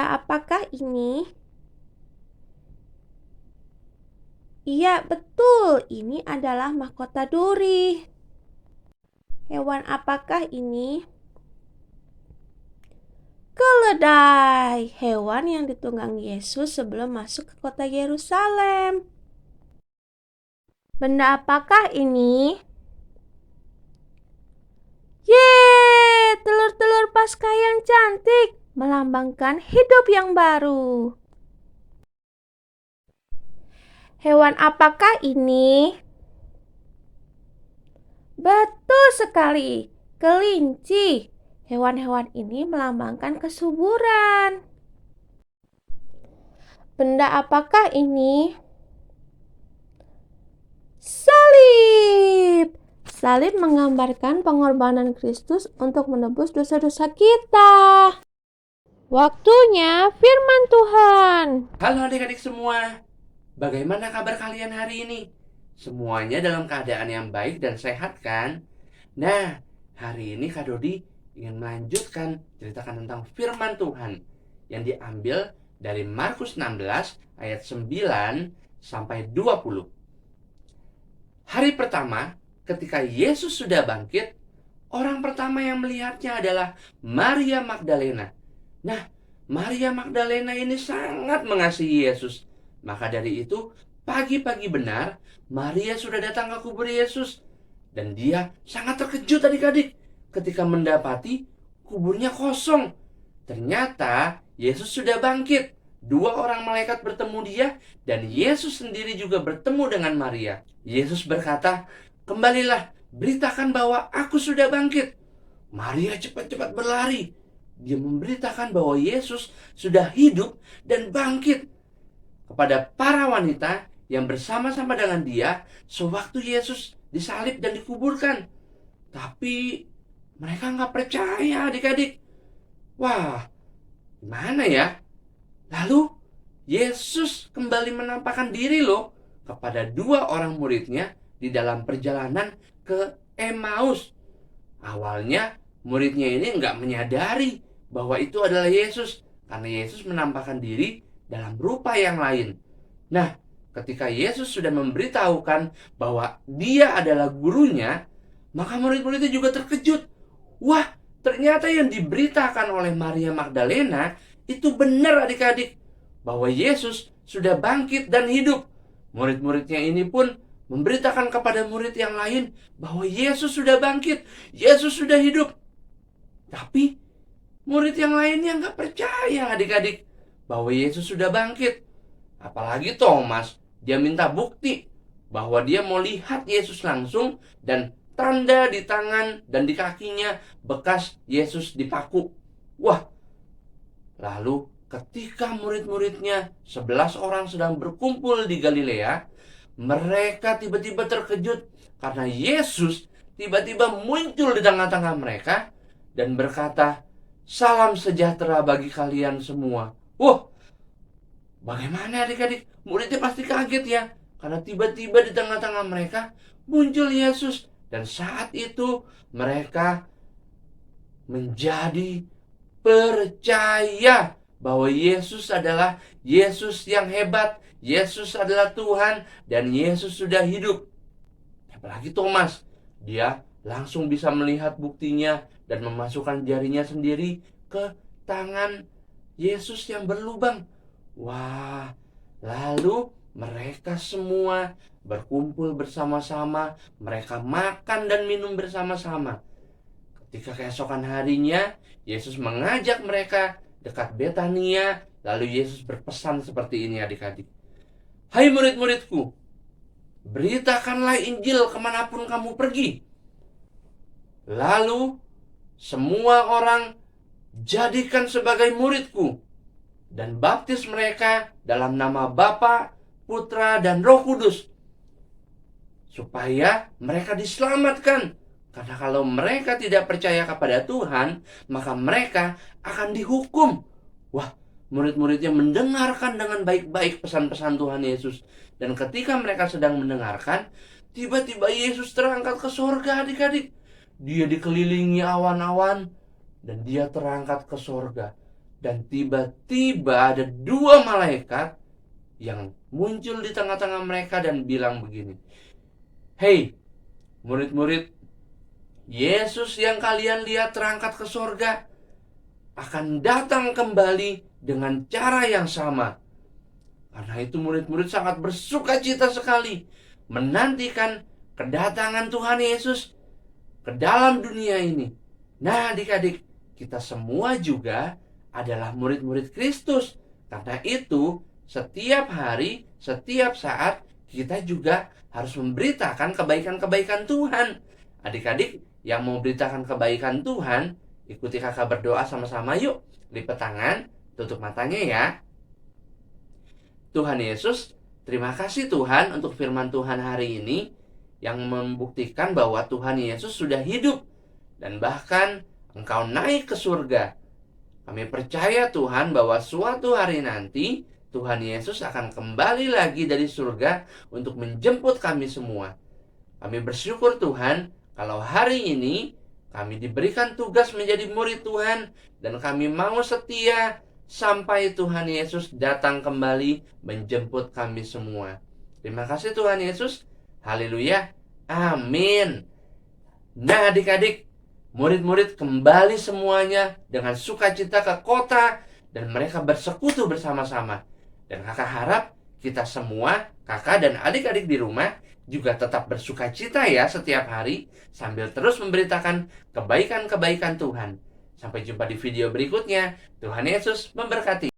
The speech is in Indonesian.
Benda apakah ini? Iya, betul. Ini adalah mahkota duri. Hewan apakah ini? Keledai, hewan yang ditunggang Yesus sebelum masuk ke kota Yerusalem. Benda apakah ini? Yeay, telur-telur Paskah yang cantik melambangkan hidup yang baru. Hewan apakah ini? Betul sekali, kelinci. Hewan-hewan ini melambangkan kesuburan. Benda apakah ini? Salib. Salib menggambarkan pengorbanan Kristus untuk menebus dosa-dosa kita. Waktunya firman Tuhan. Halo adik-adik semua, bagaimana kabar kalian hari ini? Semuanya dalam keadaan yang baik dan sehat kan? Nah, hari ini Kak Dodi ingin melanjutkan ceritakan tentang firman Tuhan yang diambil dari Markus 16 ayat 9 sampai 20. Hari pertama, ketika Yesus sudah bangkit, orang pertama yang melihatnya adalah Maria Magdalena. Nah, Maria Magdalena ini sangat mengasihi Yesus. Maka dari itu, pagi-pagi benar, Maria sudah datang ke kubur Yesus. Dan dia sangat terkejut adik-adik ketika mendapati kuburnya kosong. Ternyata Yesus sudah bangkit. Dua orang malaikat bertemu dia, dan Yesus sendiri juga bertemu dengan Maria. Yesus berkata, "Kembalilah, beritakan bahwa aku sudah bangkit." Maria cepat-cepat berlari. Dia memberitakan bahwa Yesus sudah hidup dan bangkit kepada para wanita yang bersama-sama dengan dia sewaktu Yesus disalib dan dikuburkan. Tapi mereka nggak percaya adik-adik. Wah, gimana ya? Lalu Yesus kembali menampakkan diri loh kepada dua orang muridnya di dalam perjalanan ke Emmaus. Awalnya muridnya ini nggak menyadari bahwa itu adalah Yesus karena Yesus menampakkan diri dalam rupa yang lain. Nah, ketika Yesus sudah memberitahukan bahwa dia adalah gurunya, maka murid-muridnya juga terkejut. Wah, ternyata yang diberitakan oleh Maria Magdalena itu benar adik-adik, bahwa Yesus sudah bangkit dan hidup. Murid-muridnya ini pun memberitakan kepada murid yang lain bahwa Yesus sudah bangkit, Yesus sudah hidup. Tapi murid yang lainnya nggak percaya adik-adik bahwa Yesus sudah bangkit. Apalagi Thomas, dia minta bukti bahwa dia mau lihat Yesus langsung dan tanda di tangan dan di kakinya bekas Yesus dipaku. Wah, lalu ketika murid-muridnya 11 orang sedang berkumpul di Galilea, mereka tiba-tiba terkejut karena Yesus tiba-tiba muncul di tengah-tengah mereka dan berkata, "Salam sejahtera bagi kalian semua." Wah, bagaimana adik-adik? Muridnya pasti kaget ya, karena tiba-tiba di tengah-tengah mereka muncul Yesus. Dan saat itu mereka menjadi percaya bahwa Yesus adalah Yesus yang hebat, Yesus adalah Tuhan, dan Yesus sudah hidup. Apalagi Thomas, dia langsung bisa melihat buktinya dan memasukkan jarinya sendiri ke tangan Yesus yang berlubang. Wah, lalu mereka semua berkumpul bersama-sama, mereka makan dan minum bersama-sama. Ketika keesokan harinya, Yesus mengajak mereka dekat Betania, lalu Yesus berpesan seperti ini adik-adik. "Hai murid-muridku, beritakanlah Injil kemanapun kamu pergi. Lalu semua orang jadikan sebagai muridku dan baptis mereka dalam nama Bapa, Putra, dan Roh Kudus, supaya mereka diselamatkan. Karena kalau mereka tidak percaya kepada Tuhan, maka mereka akan dihukum." Wah, murid-muridnya mendengarkan dengan baik-baik pesan-pesan Tuhan Yesus. Dan ketika mereka sedang mendengarkan, tiba-tiba Yesus terangkat ke surga adik-adik. Dia dikelilingi awan-awan dan dia terangkat ke surga. Dan tiba-tiba ada dua malaikat yang muncul di tengah-tengah mereka dan bilang begini, "Hei, murid-murid, Yesus yang kalian lihat terangkat ke sorga akan datang kembali dengan cara yang sama." Karena itu murid-murid sangat bersuka cita sekali menantikan kedatangan Tuhan Yesus ke dalam dunia ini. Nah, adik-adik, kita semua juga adalah murid-murid Kristus. Karena itu, setiap hari, setiap saat, kita juga harus memberitakan kebaikan-kebaikan Tuhan. Adik-adik yang mau beritakan kebaikan Tuhan, ikuti kakak berdoa sama-sama yuk. Lipat tangan, tutup matanya ya. Tuhan Yesus, terima kasih Tuhan untuk firman Tuhan hari ini yang membuktikan bahwa Tuhan Yesus sudah hidup dan bahkan Engkau naik ke surga. Kami percaya Tuhan bahwa suatu hari nanti Tuhan Yesus akan kembali lagi dari surga untuk menjemput kami semua. Kami bersyukur Tuhan kalau hari ini kami diberikan tugas menjadi murid Tuhan dan kami mau setia sampai Tuhan Yesus datang kembali menjemput kami semua. Terima kasih Tuhan Yesus. Haleluya. Amin. Nah, adik-adik, murid-murid kembali semuanya dengan sukacita ke kota dan mereka bersekutu bersama-sama. Dan kakak harap kita semua, kakak dan adik-adik di rumah juga tetap bersukacita ya setiap hari sambil terus memberitakan kebaikan-kebaikan Tuhan. Sampai jumpa di video berikutnya. Tuhan Yesus memberkati.